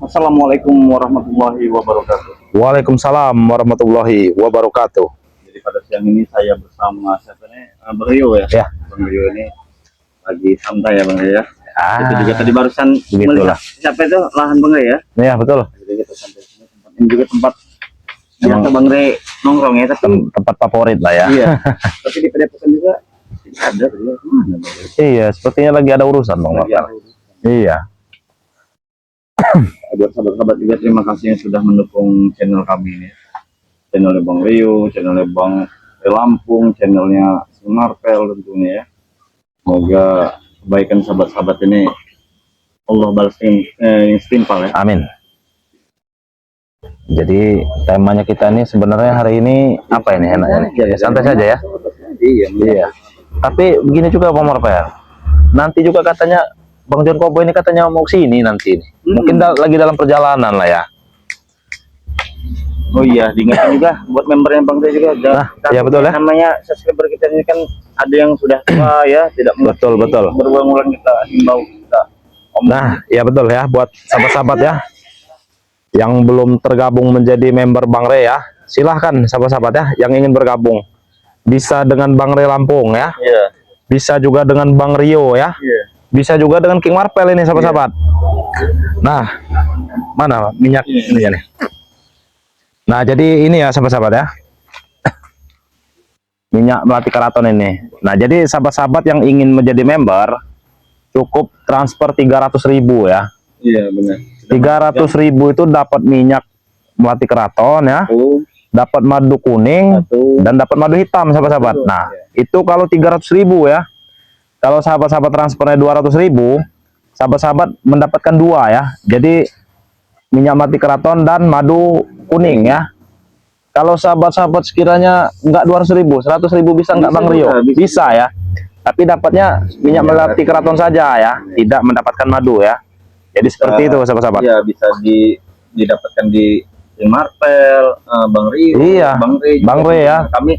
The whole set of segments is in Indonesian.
Assalamualaikum warahmatullahi wabarakatuh. Waalaikumsalam warahmatullahi wabarakatuh. Jadi pada siang ini saya bersama siapa nih? Bang Rio ya. Ya. Bang Rio ini lagi santai ya Bang Rio ya. Itu juga tadi Ah, barusan begitulah. melihat siapa itu lahan Bang Rio ya. ya betul. Jadi kita sampai sini tempat ini juga tempat Emang biasa Bang Rio nongkrong ya. Tapi tempat favorit lah ya. iya. Tapi di Padepokan juga tidak ada Rio. Mana Bang Rio? Iya, sepertinya lagi ada urusan Bang Lagi Marvel. ada. Iya. Buat sahabat-sahabat juga terima kasih yang sudah mendukung channel kami ini. Channelnya Bang Rio, channelnya Bang Lampung, channelnya Marvel tentunya ya. Semoga kebaikan sahabat-sahabat ini Allah balas yang setimpal ya. Amin. Jadi temanya kita ini sebenarnya hari ini apa ini enaknya nih? Ya, santai saja ya. Iya, Iya. Tapi begini juga Bang Marvel. Nanti juga katanya Bang John Kobo ini katanya mau sini nanti ini. Mungkin lagi dalam perjalanan lah ya. Oh iya, diingatkan juga buat membernya Bang Rio juga. Nah, iya betul ya. Namanya subscriber kita ini kan ada yang sudah tua ya, tidak mengerti. Betul, betul. Berulang-ulang kita himbau kita. Nah, ya betul ya buat sahabat-sahabat ya yang belum tergabung menjadi member Bang Re ya. Silahkan sahabat-sahabat ya yang ingin bergabung. Bisa dengan Bang Re Lampung ya. Iya. Bisa juga dengan Bang Rio ya. Iya. Bisa juga dengan King Marvel ini sahabat-sahabat. Nah, mana minyak ini ya nih. Nah, jadi ini ya sahabat-sahabat ya. Minyak melati keraton ini. Nah, jadi sahabat-sahabat yang ingin menjadi member cukup transfer 300.000 ya. Iya, benar. 300.000 itu dapat minyak melati keraton ya. Dapat madu kuning dan dapat madu hitam sahabat-sahabat. Nah, itu kalau 300.000 ya. Kalau sahabat-sahabat transfernya 200.000, sahabat-sahabat mendapatkan dua ya. Jadi minyak melati keraton dan madu kuning ya. Kalau sahabat-sahabat sekiranya enggak 200.000, 100.000 bisa enggak Bang Rio? Bisa ya. Tapi dapatnya minyak melati keraton saja ya, tidak mendapatkan madu ya. Jadi seperti itu sahabat-sahabat. Iya, bisa didapatkan di Marvel, Bang Rio, Iya, Bang Re ya. Kami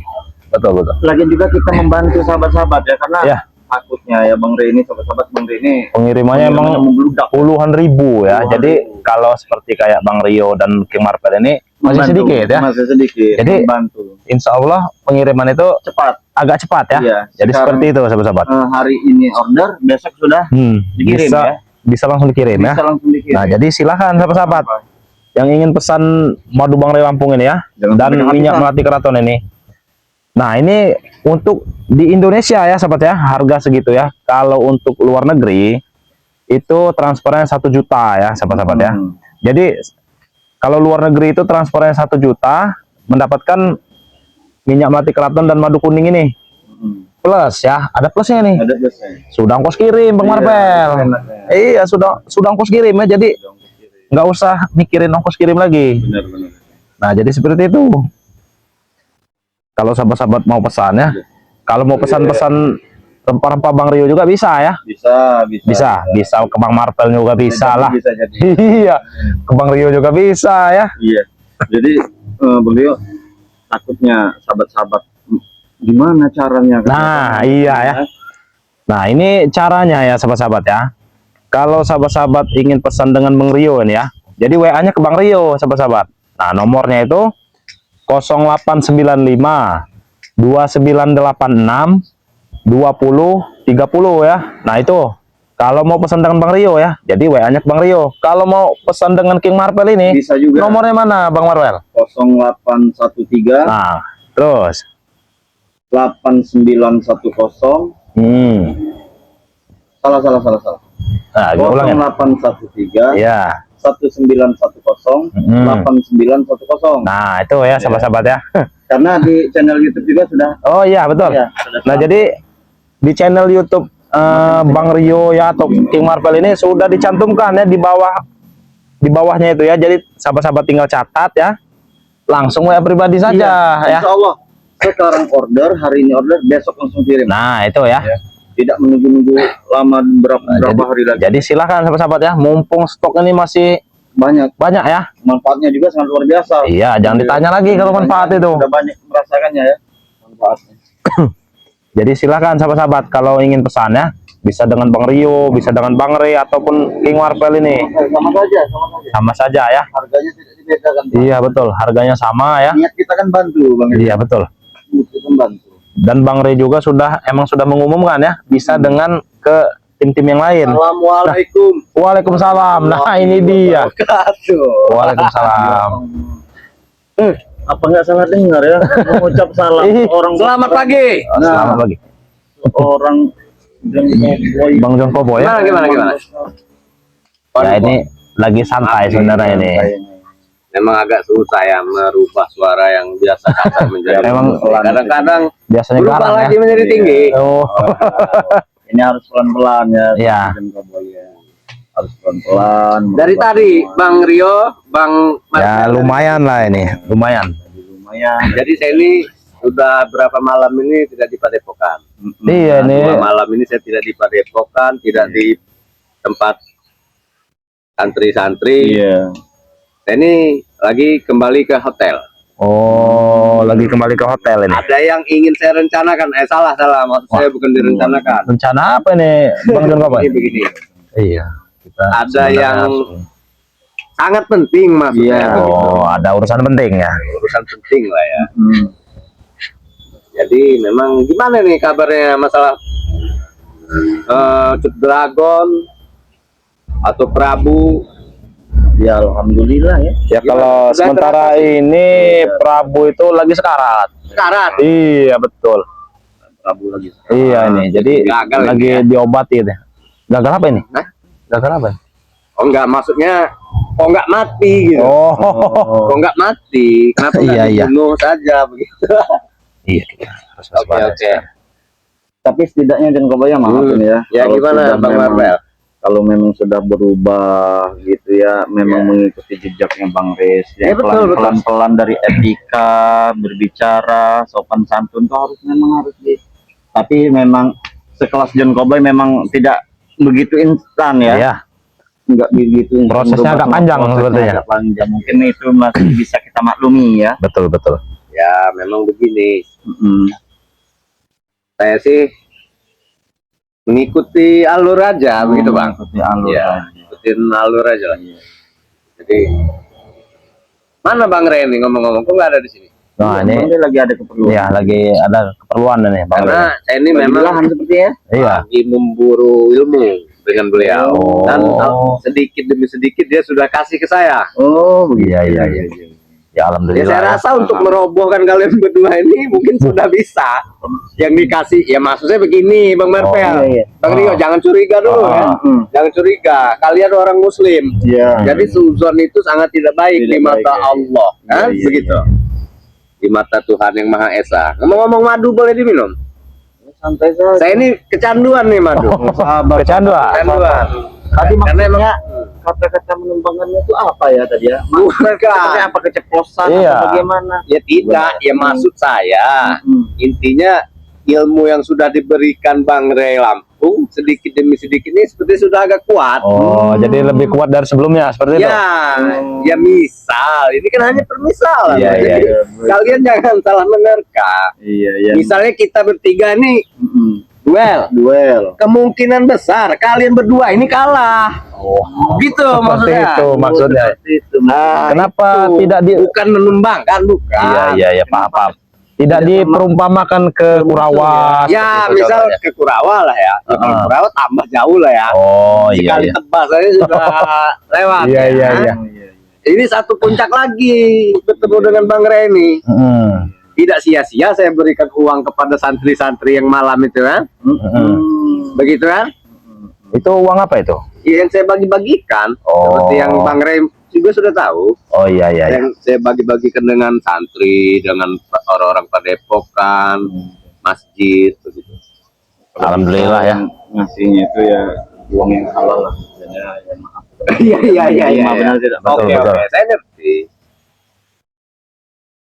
Betul. lagi juga kita membantu sahabat-sahabat ya, karena Ya. takutnya ya Bang Re ini, sahabat-sahabat Bang Re ini Pengirimannya emang membludak. puluhan ribu ya. Puluhan Jadi kalau seperti kayak Bang Rio dan King Marvel ini masih Membantu, sedikit ya. Masih sedikit. Jadi membantu. Insya Allah pengiriman itu Cepat. agak cepat ya. Iya, Jadi sekarang, seperti itu sahabat-sahabat. Hari ini order, besok sudah dikirim bisa ya. bisa langsung dikirim ya. Bisa langsung dikirim. Nah, jadi silakan sahabat-sahabat yang ingin pesan madu Bang Re Lampung ini ya. Jangan Dan sampai minyak kehabisan. melati keraton ini. Nah, ini untuk di Indonesia ya sahabat ya, harga segitu ya. Kalau untuk luar negeri itu transfernya 1 juta ya sahabat-sahabat ya. Jadi kalau luar negeri itu transfernya 1 juta mendapatkan minyak melati keraton dan madu kuning ini. Plus ya, ada plusnya nih. Ada plusnya. Sudah ongkos kirim Bang Marvel. Iya, sudah ongkos kirim ya. Jadi nggak usah mikirin ongkos kirim lagi. Benar-benar. Nah, jadi seperti itu. Kalau sahabat-sahabat mau pesan ya. Kalau mau pesan-pesan rempah-rempah Bang Rio juga bisa ya. Bisa ke Bang Marvel juga bisa lah. Bisa jadi. Iya, ke Bang Rio juga bisa ya. Iya. Jadi Bang Rio takutnya sahabat-sahabat gimana caranya? Nah, iya ya. Nah, ini caranya ya sahabat-sahabat ya. Kalau sahabat-sahabat ingin pesan dengan Bang Rio ini ya. Jadi WA-nya ke Bang Rio sahabat-sahabat. Nah, nomornya itu 0895 2986 2030 ya. Nah, itu kalau mau pesan dengan Bang Rio ya. Jadi WA-nya ke Bang Rio. Kalau mau pesan dengan King Marvel ini Bisa juga. nomornya mana Bang Marvel? 0813 Nah, terus 8910 salah. Nah, gue ulang ya. 0813 Iya. 1910 8910. Nah, itu ya sahabat-sahabat ya. Karena di channel YouTube juga sudah. Oh iya, betul. Ya, Nah, jadi di channel YouTube Bang Rio ya atau King Marvel ini sudah dicantumkan ya di bawahnya itu ya. Jadi sahabat-sahabat tinggal catat ya. Langsung WA pribadi saja ya. Insya Allah sekarang order, hari ini order, besok langsung kirim. Nah, itu ya. Tidak menunggu lama berapa hari lagi. Jadi silakan sahabat-sahabat ya, mumpung stok ini masih banyak ya. Manfaatnya juga sangat luar biasa. Iya, jangan ditanya lagi kalau manfaat itu. Sudah banyak merasakannya ya manfaatnya. Jadi silakan sahabat-sahabat kalau ingin pesan ya. Bisa dengan Bang Rio, bisa dengan Bang Rey ataupun King Marvel ini. Sama saja, sama saja. Sama saja ya. Harganya tidak dibedakan. Iya betul, harganya sama ya. Niat kita kan bantu, Bang. Iya betul. Kita bantu. Dan Bang Rey juga emang sudah mengumumkan ya, bisa dengan ke tim-tim yang lain. Assalamualaikum. Waalaikumsalam. Nah ini dia. Waalaikumsalam. Apa nggak salah dengar ya? Mengucap salam orang. Selamat pagi. Selamat pagi. Orang Bang John Kobo ya. Gimana? Ya ini lagi santai sebenarnya ini. Memang agak susah ya merubah suara yang biasa kasar menjadi Memang kadang-kadang biasanya berubah garang lagi ya. menjadi tinggi. Oh. Ini harus pelan-pelan ya. Iya. Harus pelan-pelan. Dari tadi Bang Rio, Bang Ya lumayan lah ini, lumayan. Jadi saya ini sudah berapa malam ini tidak di Padepokan. Iya nih. 2 malam ini saya tidak di Padepokan, tidak di tempat santri-santri. Iya. Saya ini lagi kembali ke hotel. Oh, lagi kembali ke hotel ini. Ada yang ingin saya rencanakan. Salah. Maksud saya bukan direncanakan. Rencana apa nih, Bang John Kobo? Ini begini. Iya. Kita Ada sebenarnya yang langsung. sangat penting maksudnya. Iya. Oh, ada urusan penting ya. Urusan penting lah ya. Jadi memang gimana nih kabarnya masalah Cut Dragon atau Prabu? Ya alhamdulillah ya. Ya kalau Sudah sementara ini Prabu itu lagi sekarat. Sekarang Iya betul. Prabu lagi. Iya ini. Jadi gagal ini lagi ya. diobati deh. Gagal apa ini? Hah? Gagal apa? oh enggak, maksudnya kok enggak mati gitu. Oh. Kok enggak mati? Kenapa enggak Iya. dibunuh saja begitu? Iya kita harus Oke. waspada. Tapi setidaknya jangan kebayang maafin ya. Ya Kalau gimana sudah Bang memang- Marvel? Kalau memang sudah berubah gitu ya, memang mengikuti jejaknya Bang Riz. Ya, betul. Pelan-pelan dari etika, berbicara, sopan santun tuh harus di. Tapi memang sekelas John Koboy memang tidak begitu instan ya. Iya. Enggak begitu instan. Prosesnya agak panjang Prosesnya sepertinya. agak panjang. Mungkin itu masih bisa kita maklumi ya. Betul. Ya memang begini. Mm-mm. Saya sih mengikuti alur aja begitu Bang. Mengikuti alur Iya, aja. ikutin alur aja lah. Jadi mana Bang Reni ngomong-ngomong kok nggak ada di sini? Nah Ini ini lagi ada keperluan. ya lagi ada keperluan nih Bang. Karena saya ini Bagi memang lahan sepertinya. Iya. lagi memburu ilmu dengan beliau Oh. dan sedikit demi sedikit dia sudah kasih ke saya. Oh, Iya. Ya Ya alhamdulillah. saya ya. rasa untuk merobohkan kalian berdua ini mungkin sudah bisa. Yang dikasih ya maksudnya begini Bang Marvel. iya. Bang Rio jangan curiga dulu ya. Jangan curiga. Kalian orang muslim. Iya. Jadi suzon itu sangat tidak baik Tidak di mata baik, ya. Allah, kan? Iya, Begitu. Di mata Tuhan yang Maha Esa. Ngomong-ngomong madu boleh diminum? Santai saja. Saya ini kecanduan nih madu. Sabar. Kecanduan. Kecanduan. Tadi Karena maksudnya kata-kata menumpangannya itu apa ya tadi ya? Bukan. Maksudnya apa keceplosan Iya. atau bagaimana? Ya tidak, ya maksud saya intinya ilmu yang sudah diberikan Bang Rey Lampung sedikit demi sedikit ini seperti sudah agak kuat. Oh, jadi lebih kuat dari sebelumnya seperti itu. Ya, ya misal, ini kan hanya permisalan. Iya, Jadi iya. kalian jangan salah menerka. Iya, iya. Misalnya kita bertiga nih duel, kemungkinan besar kalian berdua ini kalah. Oh, Gitu seperti maksudnya. itu maksudnya. Nah, Kenapa itu. tidak di bukan menumbangkan, bukan. Iya, paham. Tidak diperumpamakan ke Kurawa. Ya, seperti itu misal contohnya. ke Kurawa lah ya. Ya, kalau Kurawa tambah jauh lah ya. Oh, iya. Sekali tebas aja sudah lewat. Iya, ya. iya. Ini satu puncak lagi bertemu dengan Bang Reni. Tidak sia-sia saya berikan uang kepada santri-santri yang malam itu kan. Begitu kan? Itu uang apa itu? Yang saya bagi-bagikan. Oh. Seperti yang Bang Rey juga sudah tahu. Oh iya. Yang saya bagi-bagikan dengan santri, dengan orang-orang padepokan, masjid begitu. Alhamdulillah ya. Ngasihnya itu ya uang yang halal lah. Ya, maaf. Iya. Benar tidak? Betul, Oke, betul. saya ngerti.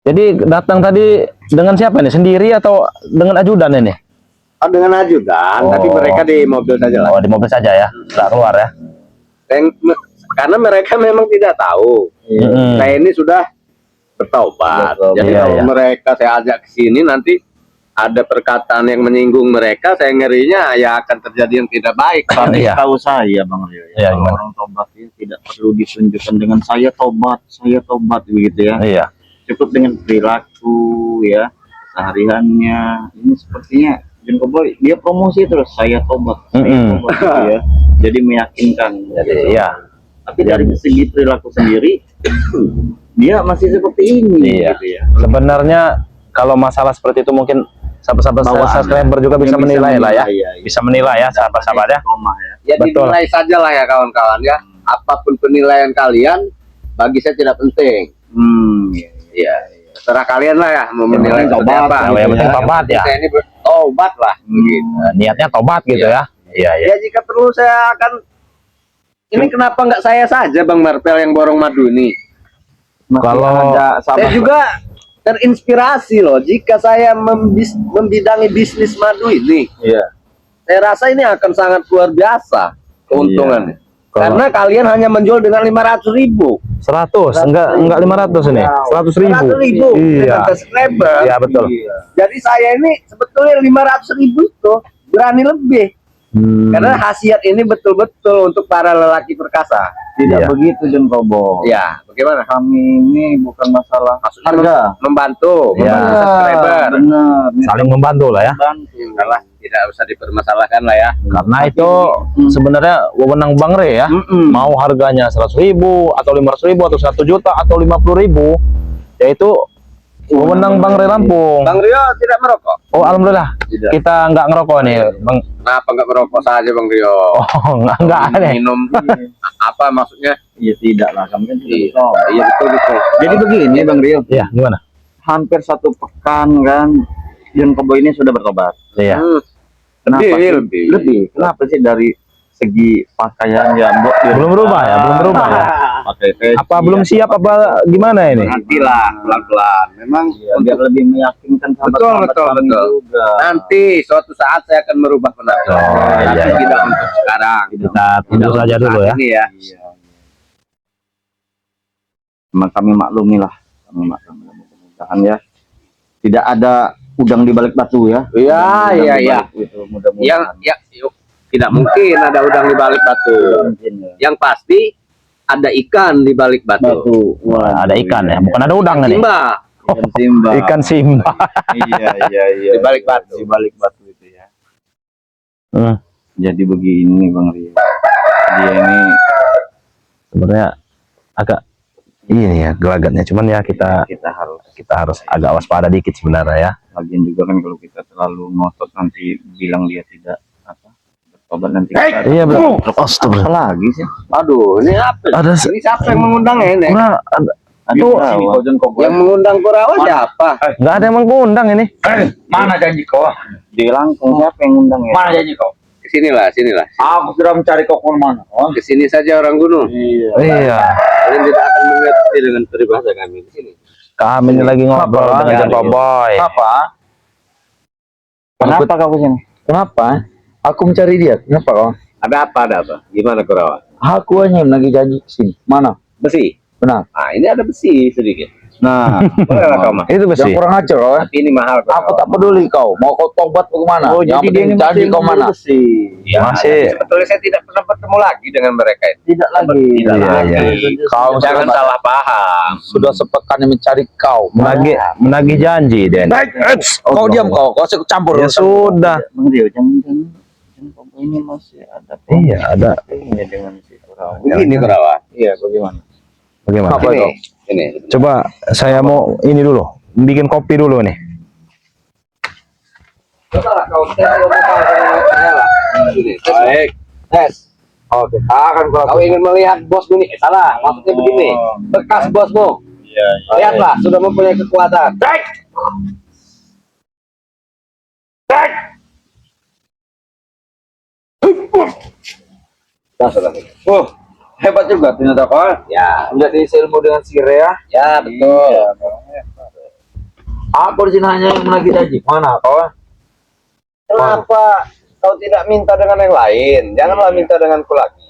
Jadi datang tadi dengan siapa nih? Sendiri atau dengan ajudan ini? Oh, dengan ajudan, Oh. tapi mereka di mobil saja lah. Oh, di mobil saja ya. Tidak keluar ya. Karena mereka memang tidak tahu. Saya ini sudah bertaubat. Bertaubat. Jadi Iya, kalau iya. mereka saya ajak ke sini nanti ada perkataan yang menyinggung mereka, saya ngerinya ya akan terjadi yang tidak baik. Tapi Iya. tahu saya Bang Rio ya, Iya, kalau gimana? orang tobat itu tidak perlu ditunjukkan dengan saya tobat begitu ya. Iya. Cukup dengan perilaku ya, kesehariannya. Ini sepertinya John Cowboy dia promosi terus saya tobat gitu ya. Jadi meyakinkan. Jadi iya. Tapi dari segi perilaku sendiri dia masih seperti ini Iya. gitu ya. Sebenarnya kalau masalah seperti itu mungkin sahabat-sahabat Bawaan, subscriber juga Yang bisa menilai lah ya. iya. Bisa menilai ya sahabat-sahabat ya. Koma ya. Ya Betul. dinilai saja lah ya kawan-kawan ya. Apapun penilaian kalian, bagi saya tidak penting. Iya. Ya, terserah kalian lah ya mau menilai penting seperti tobat, apa. yang penting Yang tobat penting ya. saya ini bertobat lah. Begitu. Niatnya tobat gitu ya. Iya, iya. Ya jika perlu saya akan ini kenapa nggak saya saja Bang Marpel yang borong madu ini? Masih Kalau ada Saya juga terinspirasi loh jika saya membidangi bisnis madu ini. Iya. Saya rasa ini akan sangat luar biasa keuntungannya. Kalau- Karena kalian hanya menjual dengan 500.000. 100, enggak 500 ini. 100.000. 100.000 Iya. dengan subscriber. Iya, betul. Jadi saya ini sebetulnya 500.000 itu berani lebih. Karena khasiat ini betul-betul untuk para lelaki perkasa. Tidak Iya. begitu John Cowboy. Ya, bagaimana? Kami ini bukan masalah Maksudnya harga. membantu, Ya. membantu subscriber. Benar. Saling membantu lah ya. Bantu. Salah, tidak usah dipermasalahkan lah ya. Karena itu sebenarnya wewenang Bang Re ya. Mau harganya 100.000 atau 500.000 atau 1 juta atau 50.000, yaitu wewenang Bang Re Lampung. Bang Rio tidak merokok. Oh, alhamdulillah. Tidak. Kita nggak ngerokok nih, Bang. Kenapa nggak merokok saja Bang Rio? Oh, nggak ada. Minum apa maksudnya? Iya tidak lah, kami kan tidak Iya, bisa. iya betul. Jadi begini Bang Rio, Iya, gimana? hampir 1 pekan kan John Cowboy ini sudah bertobat. Iya. Kenapa sih? Lebih. Kenapa sih dari segi pakaian ya Mbok? Belum berubah ya, belum berubah ya. Pakai peci, Apa belum siap apa gimana ini? Nantilah pelan-pelan. Memang ya, biar lebih meyakinkan sahabat-sahabat Betul, kami betul. juga. nanti suatu saat saya akan merubah pendapat. Oh, Tapi iya, iya. tidak untuk sekarang. Kita tunggu saja dulu ya. Ini ya. Iya. Memang kami maklumi lah, kami maklumi mudah-mudahan ya. Tidak ada udang di balik batu ya. Iya, Udang iya, di iya. balik itu, mudah-mudahan. Yuk, tidak mungkin ada udang di balik batu. Mungkin ya. Yang pasti ada ikan di balik batu. Batu. Wah, Ada ikan ya, bukan ada udang nih. Simba. Ikan simba. Ikan simba. Iya. Di balik batu. Di balik batu itu ya. Hmm, Jadi begini Bang Rio. Dia ini sebenarnya agak ini ya gelagatnya, cuman ya kita kita harus agak waspada dikit sebenarnya ya. lagian juga kan kalau kita terlalu ngotot nanti bilang dia tidak apa bertobat nanti kita Iya betul. apa lagi sih? Aduh, ini apa? Ada Ini siapa yang mengundang ini? Aduh, Yang mengundang Kurawa siapa? nggak ada yang mengundang ini. Mana janji kau? di Langkung siapa yang ngundang ya? Mana janji kau? Sinilah. Aku sudah mencari kau kemana? Oh, Kesini saja orang gunung. Iya. Kalian tidak akan mengerti dengan peribahasa kami di sini. Kami ini lagi ngobrol dengan John Cowboy. apa? Kenapa kau kesini? Kenapa? Aku mencari dia. Kenapa kau? Ada apa? Gimana Kurawa? Aku hanya lagi janji sini. Mana? Besi. Benar. Nah, ini ada besi sedikit. Nah, Bolehlah kau mah. Itu Jangan besi. kurang ajar kau. Tapi ini mahal. Kurawa. Aku tak peduli kau. Mau kau tobat bagaimana? oh Yang jadi dia penting ini janji masih kau mana? besi. Ya, Masih. sebetulnya saya tidak pernah bertemu lagi dengan mereka itu. Tidak lagi. Tidak Iya, lagi. Kau Jangan sudah- salah paham. Sudah sepekan yang mencari kau. Menagih janji Den. Kau diam kau. Kau saya campur. Ya sudah. Bang Rio jangan ini masih ada Iya ada. ini dengan si Kurawa. Begini Kurawa. Iya, bagaimana? Bagaimana? Apa itu? Ini. Coba saya mau ini dulu, bikin kopi dulu nih. Coba lah kau tes dulu saya lah. Ini, tes. Baik. Tes. Oke. Kau ingin melihat bosmu nih? Salah. Maksudnya begini. Bekas bosmu. Iya. Lihatlah, sudah mempunyai kekuatan. Cek. Sudah. Hebat juga ternyata kau. Ya, Menjadi ilmu dengan sire ya. ya betul. Aku di sini hanya yang menagih janji. Mana kau? Kenapa kau tidak minta dengan yang lain? Janganlah minta denganku lagi.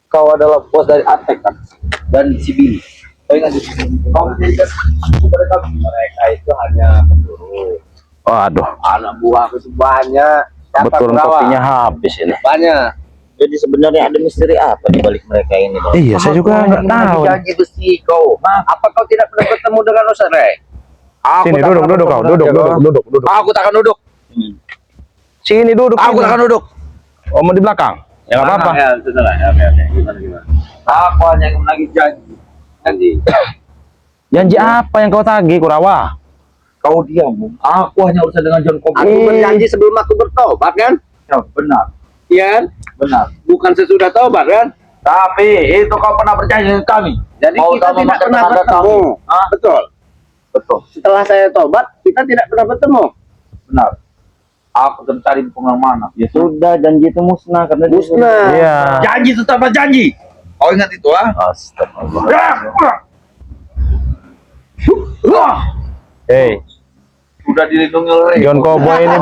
Kau adalah bos dari Atek kan? Dan si Billy. Kau ingat di sini? Kau menjadikan kepada kami. Mereka itu hanya pesuruh. Waduh, Anak buah aku banyak. Siapa betul Kurawa? kopinya habis ini. Banyak. Jadi sebenarnya ada misteri apa di balik mereka ini, Bang? Iya, saya juga nggak tahu. Janji besi kau. Apa kau tidak pernah bertemu dengan Ustaz Rey? Sini duduk kau, duduk. Aku takkan duduk. Sini duduk. Aku sini. takkan duduk. Oh, mau di belakang? Ya nggak apa-apa. Ya, sudah. Ya, oke. Gimana? Aku hanya menagih janji. Janji. Janji apa yang kau tagih, Kurawa? Kau diam, Bung. Aku hanya urusan dengan John Kobo. Aku berjanji sebelum aku bertobat kan? Ya, benar. Iya kan? Benar. Bukan sesudah tobat kan? Tapi itu kau pernah berjanji dengan kami. Jadi Mau kita sama tidak macam pernah tetangga bertemu. kami. Hah? Betul. Betul. Setelah saya tobat, kita tidak pernah bertemu. Benar. Aku mencari kemana-mana. Ya sudah, janji itu musnah karena dia Musnah. Iya. Janji tetap janji. Kau ingat itu, ah? Astagfirullah. Hey, Sudah dilindungi oleh John Cowboy ini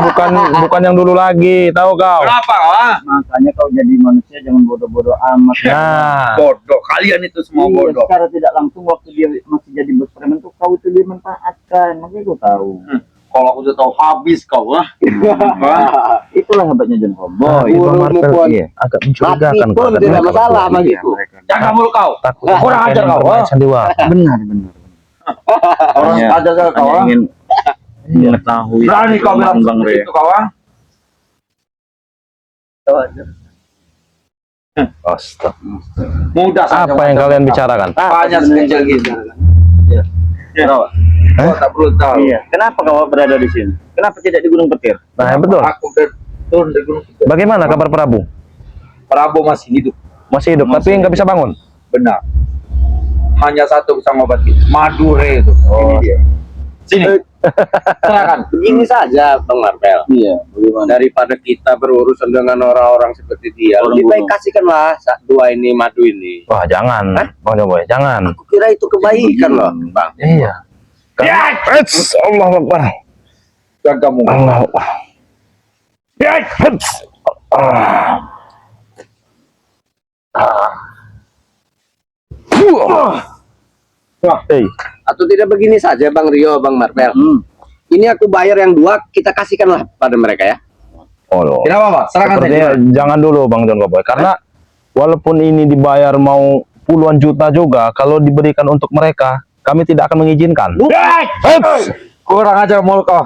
bukan yang dulu lagi, tahu kau? Kenapa, ah? Makanya kau jadi manusia jangan bodoh-bodoh amat. Nah, Bodoh. Kalian itu semua Iya, bodoh. secara tidak langsung waktu dia masih jadi bos preman tuh kau itu dimanfaatkan, makanya kau tahu. Kalau aku sudah tahu habis kau, ah. Itulah hebatnya John Cowboy. Bang Burung Marvel pun. iya, agak Mati mencurigakan pun kalau tidak mereka masalah berdua. sama gitu. Jangan mulu kau. Takut Kurang mereka ajar ingin kau, bermain ah. sandiwara. Benar. Orang Hanya- ajar kau, Hanya ah. ingin mengetahui. Berani kau bilang Bang seperti Rey. itu, kau, ah. Astaga. Mudah saja. Apa yang kalian bicarakan? Banyak sekecil gitu. Iya. Kau tak perlu tahu. Iya. Kenapa kau berada di sini? Kenapa tidak di Gunung Petir? Nah, betul. Aku turun dari gunung itu. Bagaimana kabar Prabu? Prabu masih hidup. Masih hidup, tapi nggak bisa bangun. Benar. Hanya satu bisa ngobati. Madure itu. Oh. Ini dia. Sini. Silakan. Begini saja, Bang Marvel. Iya. Bagaimana? Daripada kita berurusan dengan orang-orang seperti dia, Orang lebih baik gunung. kasihkanlah dua ini madu ini. Wah, jangan, Bang Cowboy, jangan. Aku kira itu kebaikan loh, Bang. Iya. Allah Akbar. Jagamu. Allah Akbar. Hey, Atau tidak begini saja, Bang Rio, Bang Marvel. Ini aku bayar yang dua, kita kasihkanlah pada mereka ya. oh loh. Tidak apa-apa. Serahkan Sepertinya saja. jangan dulu Bang John Cowboy, karena walaupun ini dibayar mau puluhan juta juga, kalau diberikan untuk mereka, kami tidak akan mengizinkan. Kurang ajar mulu kau.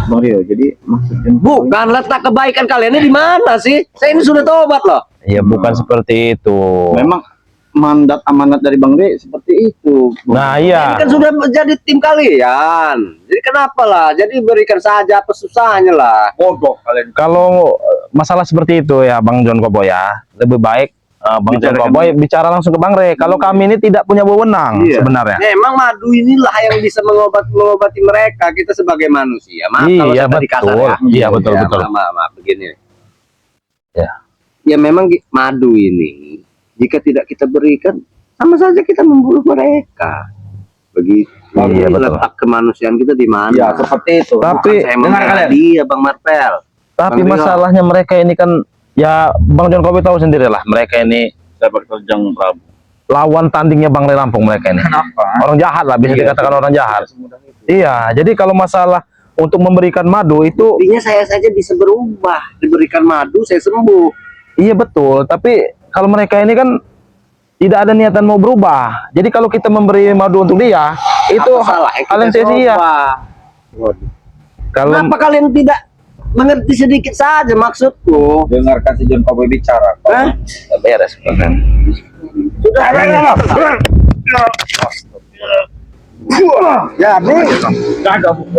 Bang Rio, jadi maksudnya Bukan, letak kebaikan kalian ini di mana sih? Saya ini sudah tobat loh. Ya bukan seperti itu. memang mandat amanat dari Bang Rey seperti itu. Nah Ini iya, kan sudah menjadi tim kalian. Jadi kenapa lah? Jadi berikan saja apa susahnya lah. Bodoh kalian. kalau masalah seperti itu ya Bang John Cowboy ya, lebih baik Bang John Bicarakan Cowboy bicara langsung ke Bang Rey. Kalau kami ini tidak punya wewenang Iya. sebenarnya. Memang madu inilah yang bisa mengobati mereka. Kita sebagai manusia. Maaf kalau Iya saya tadi kasar betul, ya. iya betul Ya, betul. Maaf, begini. Ya. Ya memang madu ini jika tidak kita berikan, sama saja kita membunuh mereka. Begitu. Iya, betul. Letak kemanusiaan kita di mana? Ya, seperti itu. Tapi Saya dengar membela kalian. dia, Bang Marvel. Tapi Bang Rio. masalahnya mereka ini kan ya Bang John Cowboy tahu sendiri lah, mereka ini Sepak terjang Prabu. lawan tandingnya Bang Rey Lampung mereka ini. Kenapa? Orang jahat lah, bisa dikatakan orang jahat. Iya, jadi kalau masalah untuk memberikan madu itu Intinya saya saja bisa berubah. Diberikan madu, saya sembuh. iya betul, tapi kalau mereka ini kan tidak ada niatan mau berubah. Jadi kalau kita memberi madu untuk dia, itu Apa salah? hal yang sia-sia. Kalau Kenapa kalian tidak mengerti sedikit saja maksudku? Dengarkan si John Cowboy bicara. Kau. Hah? beres kan. Sudah jadi Jaga buku.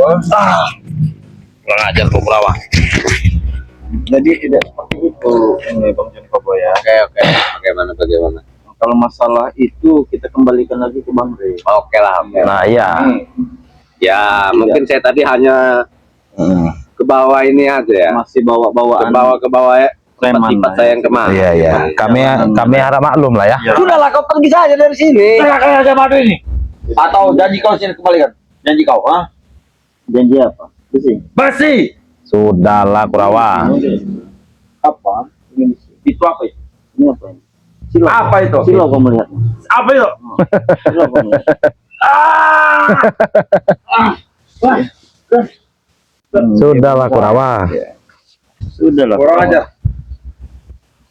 Kurang ajar tuh Kurawa. Jadi tidak seperti itu ini Bang John Cowboy ya. oke. Bagaimana? Kalau masalah itu kita kembalikan lagi ke Bang Rey. Oke lah, oke. Nah, iya. Ya, mungkin saya tadi hanya ke bawah ini aja ya. Masih bawa-bawaan Ke bawah ya. preman Sifat lah saya ya. yang kemarin. Iya, iya. Kami harap maklum lah ya. Sudahlah, kau pergi saja dari sini. Serahkan aja madu ini. Atau janji kau sini kembalikan. Janji kau, ah? Janji apa? Besi. Bersih. Sudahlah Kurawa. Apa? Ini Itu apa itu? ini apa ini? Silo. Apa itu? Silo kau melihat. Apa itu? Silo kau melihat. Sudahlah Kurawa. Sudahlah. Kurang aja.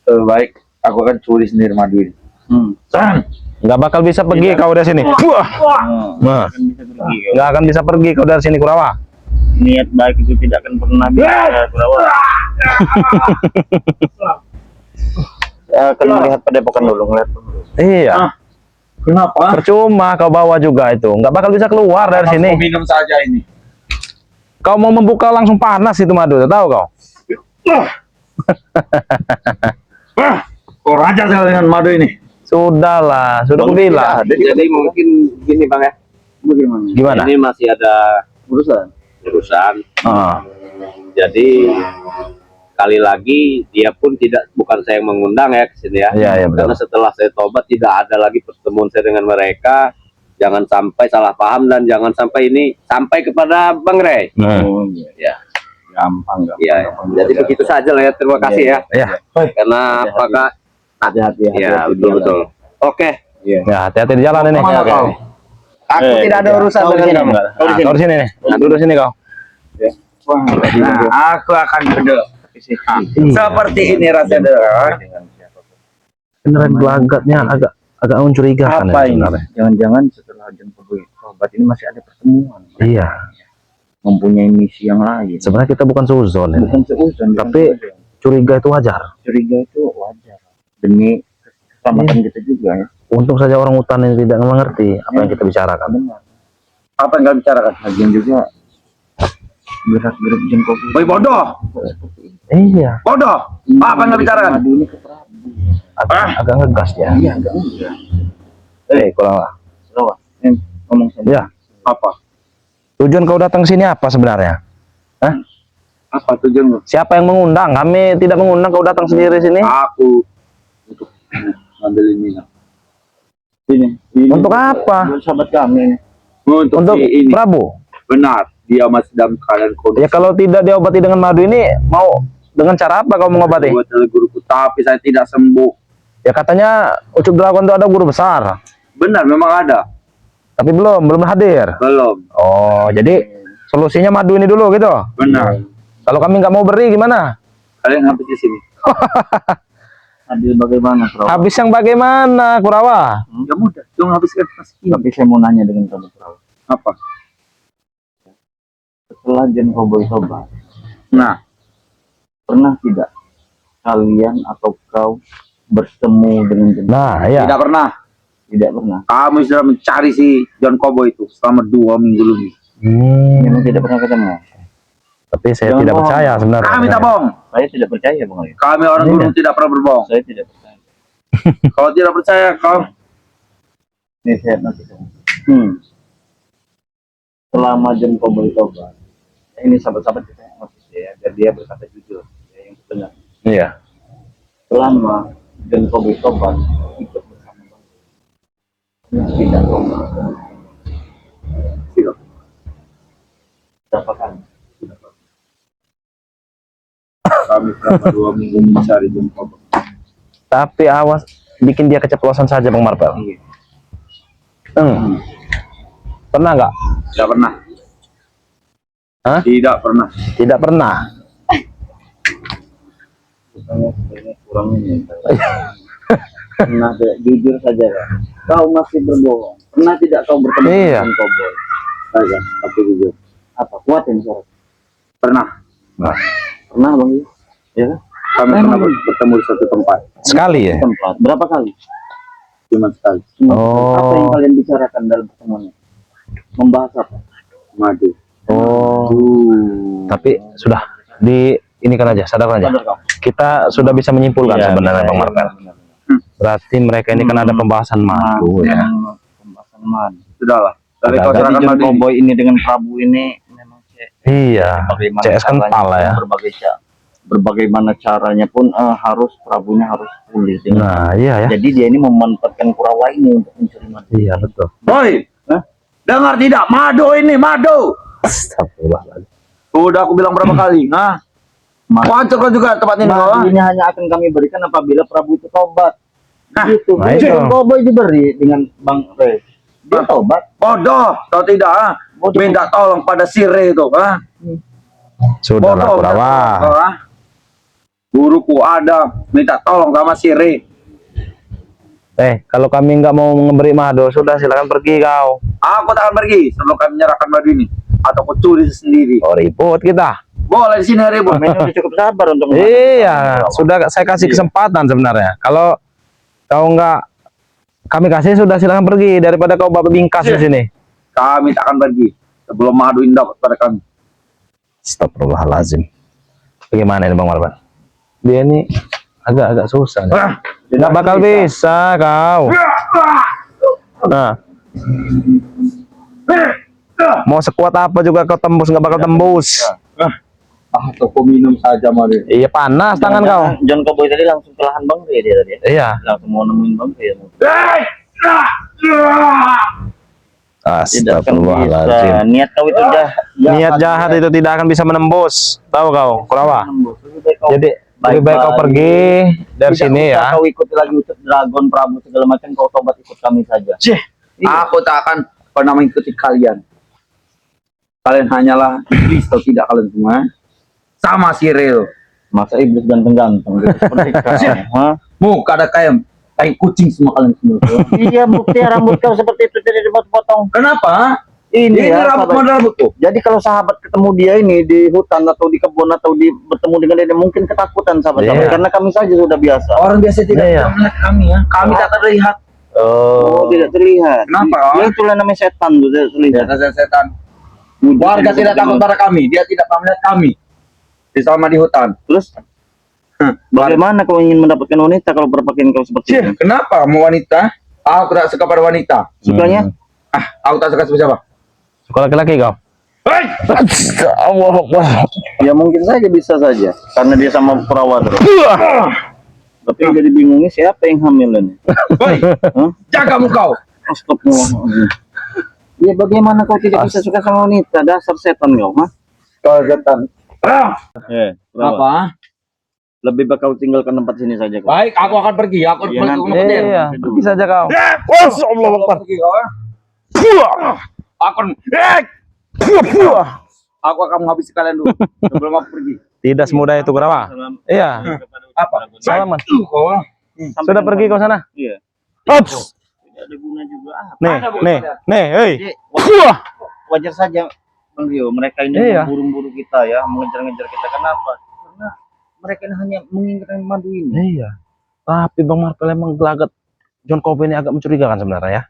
Baik, aku akan curi sendiri madu ini. Nggak bakal bisa pergi kau dari sini. Wah. Nah, Kan bisa pergi. nggak akan bisa pergi kau dari sini Kurawa. Niat baik itu tidak akan pernah bisa, Kurawa. Saya akan melihat padepokan dulu, ngeliat dulu. Iya. Kenapa? Percuma kau bawa juga itu. Nggak bakal bisa keluar dari sini. Mau minum saja ini. Kau mau membuka langsung panas itu madu, tahu kau? Kau raja saya dengan madu ini. Sudahlah, sudah aku bilang. Jadi mungkin gini Bang ya. Bagaimana? Gimana? Ini masih ada Urusan. urusan. Ah. Jadi kali lagi dia pun bukan saya yang mengundang ya ke sini ya. Iya, iya, betul. Karena setelah saya tobat tidak ada lagi pertemuan saya dengan mereka. Jangan sampai salah paham dan jangan sampai ini sampai kepada Bang Rey. Nah. Oh, iya. Ya. Gampang, gampang. Iya, gampang. jadi begitu saja lah ya. Terima kasih ya. Ya, Karena apakah Hati-hati. ya betul-betul. Oke. Iya. ya hati-hati di jalan ini. Kemana kau? Aku tidak ada urusan Kau di dengan sini, kamu. enggak? Kau di sini nih. Duduk sini kau. Wah, Nah, aku akan duduk. Seperti ini rasanya. Beneran gelagatnya agak mencurigakan apa ya, ini? sebenarnya. Jangan-jangan setelah John Koboy tobat ini masih ada pertemuan. Iya. Mempunyai misi yang lain. Sebenarnya kita bukan suzon ini. Bukan seuzon. Tapi curiga itu wajar. curiga itu wajar. Demi keselamatan kita juga ya. Untung saja orang hutan ini tidak mengerti apa yang kita bicarakan. Benar. Apa yang kalian bicarakan? Lagian juga gerak-gerik John Koboy. Boy bodoh. Iya. Bodoh. Apa yang bicarakan? Madu ini ke Prabu. Agak ngegas ya. Iya, enggak enggak. Kalau Lawa, ngomong saja. ya, Apa? tujuan kau datang sini apa sebenarnya? Hah? Apa tujuanmu? Siapa yang mengundang? Kami tidak mengundang, kau datang sendiri sini. Aku untuk ngambil ini. Ini Untuk apa? buat sahabat kami ini. Untuk si ini. Prabu. Benar, dia masih dalam keadaan kondisi. Ya kalau tidak diobati dengan madu ini, mau dengan cara apa kau mengobati? Buat adalah guruku, tapi saya tidak sembuh. Ya katanya Ucup Dragon itu ada guru besar, Benar, memang ada. tapi belum hadir. Belum. Oh, jadi solusinya madu ini dulu gitu. Benar. Kalau kami nggak mau beri gimana? Kalian habis di sini. Adil bagaimana, Prabu? Habis yang bagaimana, Kurawa? Ya mudah, dong habiskan pas ini. Tapi saya mau nanya dengan kamu, Prabu. Apa? Setelah John Koboy tobat, Nah, pernah tidak kalian atau kau bertemu dengan John? Nah, ya. tidak pernah. Tidak pernah. Kami sudah mencari si John Koboy itu selama 2 minggu lebih. Memang tidak pernah ketemu. Tapi saya Jangan tidak bohong. percaya sebenarnya. Kami tak bohong. Saya tidak percaya, Bang Ali. Kami orang Iya. guru tidak pernah berbohong. Saya tidak percaya. Kalau tidak percaya, kau Ini saya nanti. Selama John Koboy tobat, ini sahabat-sahabat kita yang notice ya, biar dia berkata jujur, ya, yang benar. Iya. Selama John Koboy tobat, ikut bersama Bang. Tidak tobat. tidak. Berapa kali? Kami selama 2 minggu mencari John Koboy. Tapi awas bikin dia keceplosan saja, Bang Marvel. Iya. Pernah nggak? Tidak pernah. Hah? Tidak pernah. Tidak pernah. Sebenarnya kurang ini. Pernah tidak jujur saja kan? Kau masih berbohong. Pernah tidak kau bertemu Iya. dengan Koboy? Saya, tapi jujur. Apa kuatin syarat? Pernah. Nah, Pernah Bang? Ya kan? Kami pernah bertemu di satu tempat. sekali ya. Tempat. Berapa kali? Cuma sekali. Apa yang Oh. kalian bicarakan dalam pertemuan itu? Membahas apa? Madu. Oh. Tapi sudah di ini kan aja, sadarkan aja. Sadar kau? Kita sudah bisa menyimpulkan Iya, sebenarnya, bisa, Bang iya, Marvel. benar, benar. Berarti mereka ini kan ada pembahasan madu ya. Pembahasan madu. Sudahlah. Dari Ada- kau ada Jadi serahkan John madu ini. Koboy ini dengan Prabu ini memang Iya. bagaimana CS caranya, kental lah ya. Berbagaimana caranya pun harus Prabunya harus pulih dengan. Nah, iya ya. Jadi dia ini memanfaatkan Kurawa ini untuk mencuri madu. Iya, betul. Boy, dengar tidak? Madu ini, madu. Astagfirullahaladzim. Udah aku bilang berapa kali? Nah, Madu. kau hancurkan juga tempat ini. Madu Kau. ini hanya akan kami berikan apabila Prabu itu tobat. Gitu. nah Jadi itu. John Koboy diberi dengan Bang Rey. Dia tobat. Bodoh, atau tidak? Ah? minta tolong pada Sire itu, ah. Sudahlah Bodoh, Kurawa. ah. Guruku ada minta tolong sama Sire. Kalau kami nggak mau memberi madu, sudah silakan pergi kau. Aku tak akan pergi sebelum kami menyerahkan madu ini atau aku curi sendiri. Oh, ribut kita. Boleh di sini ribut. Udah cukup sabar untuk Iya, sudah saya kasih kesempatan sebenarnya. Kalau kau nggak kami kasih, sudah silakan pergi daripada kau bawa bingkas di sini. Kami tak akan pergi sebelum madu ini dapat pada kami. Astagfirullahaladzim. Bagaimana ini Bang Marban? Dia ini agak susah nih. Nggak bakal bisa kau. Nah, mau sekuat apa juga kau tembus, nggak bakal tembus. Toko minum saja madu. Iya, panas tangan kau. John Cowboy tadi langsung kelahan Bang Ray dia tadi. Iya. Langsung mau nemuin Bang Ray. Tidak akan Astagfirullahaladzim. bisa. Niat kau itu udah Niat jahat itu tidak akan bisa menembus. Tahu kau, Kurawa? Jadi lebih baik kau pergi dari sini ya. Kau ikuti lagi ucap Dragon Prabu segala macam, kau tobat ikut kami saja. Aku tak akan pernah mengikuti kalian. Kalian hanyalah iblis atau tidak kalian semua. Sama Sire. Masa iblis ganteng-ganteng gitu seperti kau. Hah? Muka ada kayak kucing semua kalian semua. Iya, bukti rambut kau seperti itu jadi dipotong. Kenapa? Ini ya, rambut sahabat. model rambut tuh. Jadi kalau sahabat ketemu dia ini di hutan atau di kebun atau bertemu dengan dia mungkin ketakutan sahabat-sahabat, Iya. karena kami saja sudah biasa. Orang biasa tidak Iya. melihat kami ya. Kami tak terlihat. Oh, tidak terlihat. Kenapa? Ya itulah namanya setan tuh, tidak terlihat. Setan. Warga tidak takut pada kami. Dia tidak pernah melihat kami. Selama di hutan. Terus bagaimana kau ingin mendapatkan wanita kalau berpakaian kau seperti Cih, ini? kenapa mau wanita? Aku tak suka pada wanita. Sukanya? Aku tak suka siapa? Suka laki-laki kau? Hei! Allah Akbar. Ya mungkin saja bisa saja, karena dia sama perawat. Tapi yang jadi bingungnya siapa yang hamil ini? Hei! Hah? Jaga mukau. Astagfirullahaladzim. Ya bagaimana kau tidak bisa suka sama wanita? Dasar setan kau, ha? Kau setan. Perawat. Lebih baik kau tinggalkan tempat sini saja kau. Baik, aku akan pergi. Aku Iya, nanti. Iya, pergi saja kau. Allah Akbar. Pergi kau. Aku akan menghabisi kalian dulu sebelum aku pergi. Tidak semudah itu Kurawa. Iya. Apa? Salaman. Oh. Sudah pergi kau sana. Iya. Ops. Tidak ada guna juga. Nih, hei. Jadi, wajar saja Bang Rio, mereka ini Iya. memburu-buru kita ya, mengejar-ngejar kita. Kenapa? Karena mereka ini hanya menginginkan madu ini. Iya. Tapi Bang Marvel emang gelagat John Cowboy ini agak mencurigakan sebenarnya ya.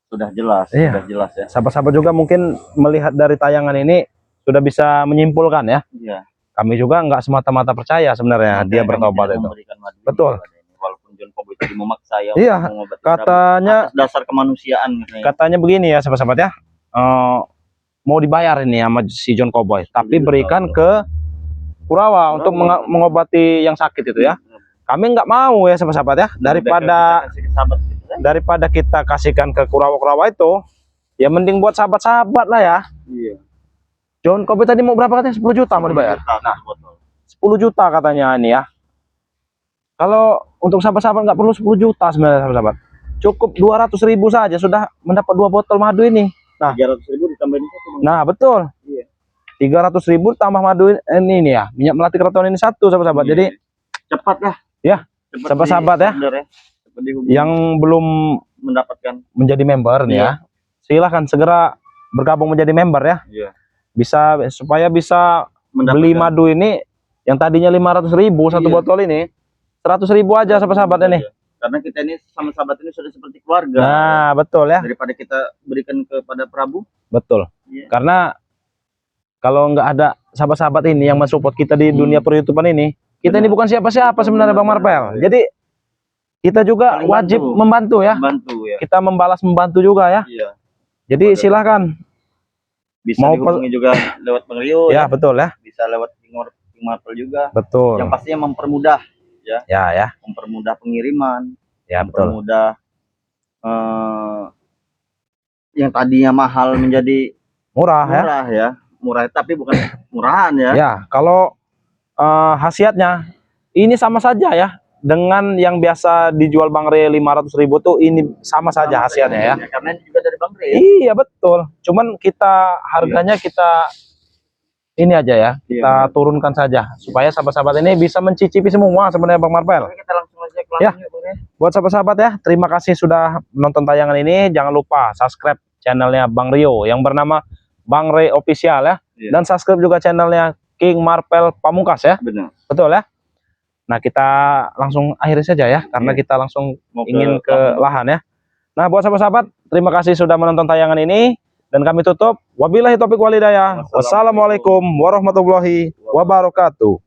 Sudah jelas, Iya. sudah jelas ya. Sahabat-sahabat juga mungkin melihat dari tayangan ini sudah bisa menyimpulkan ya. Iya. Kami juga nggak semata-mata percaya sebenarnya dia Kami bertobat tidak itu. memberikan madu ini Betul. kepada ini. Walaupun John Cowboy tadi memaksa ya. Iya, untuk mengobati katanya Prabu. Atas dasar kemanusiaan katanya. katanya begini ya sahabat-sahabat ya. Mau dibayar ini sama si John Cowboy, tapi berikan ke Kurawa untuk mengobati yang sakit itu ya. Kami nggak mau ya sahabat-sahabat ya, daripada kita kasihkan ke Kurawa-Kurawa itu, ya mending buat sahabat-sahabat lah ya. Iya. John Cowboy tadi mau berapa katanya? 10 juta mau dibayar. Nah, 10 juta katanya ini ya. Kalau untuk sahabat-sahabat nggak perlu 10 juta sebenarnya sahabat-sahabat. Cukup 200.000 saja sudah mendapat 2 botol madu ini. Nah, 300.000 ditambahin satu. Bang. nah betul. Iya. 300.000 tambah madu ini ya. Minyak melati keraton ini satu sahabat-sahabat. Iya. Jadi Cepat lah. ya, Cepat sahabat-sahabat ya. Cepat dihubungi. Yang belum mendapatkan. menjadi member nih ya, silahkan segera bergabung menjadi member ya. Iya. Bisa supaya bisa beli madu ini yang tadinya 500.000 satu Iya. botol ini 100.000 aja sahabat-sahabat ini. Karena kita ini sama sahabat ini sudah seperti keluarga. Nah betul ya, Daripada kita berikan kepada Prabu. betul. Iya. Karena kalau nggak ada sahabat-sahabat ini yang mensupport kita di dunia per-YouTubean ini, kita ini bukan siapa-siapa sebenarnya Bang Marvel. Jadi kita juga Saling wajib bantu. membantu ya. Bantu ya. Kita membantu juga ya. Iya. Jadi silahkan. Bisa Mau dihubungi juga lewat Bang Rio Ya betul ya, Bisa lewat King Marvel juga. betul. Yang pastinya mempermudah Ya, mempermudah pengiriman, ya betul. mempermudah yang tadinya mahal menjadi Murah ya. murah ya. Murah tapi bukan murahan ya. Ya, kalau khasiatnya ini sama saja ya dengan yang biasa dijual Bang Re 500.000 tuh ini sama saja hasilnya ya. Karena ini juga dari Bang Re. Iya betul. Cuman kita harganya kita ini aja ya, kita turunkan saja supaya sahabat-sahabat ini bisa mencicipi semua sebenarnya Bang Marvel. Kita langsung aja ke Ya. langsung Bang Re. Buat sahabat-sahabat ya, terima kasih sudah menonton tayangan ini. Jangan lupa subscribe channelnya Bang Rio yang bernama Bang Re Official ya. Iya. Dan subscribe juga channelnya King Marvel Pamungkas ya. Benar. Betul ya. Nah kita langsung akhiri saja ya, karena kita langsung Mau ke ingin ke lahan ya. Nah buat sahabat-sahabat, terima kasih sudah menonton tayangan ini. Dan kami tutup. Wabillahi taufiq walhidayah. Wassalamualaikum warahmatullahi wabarakatuh.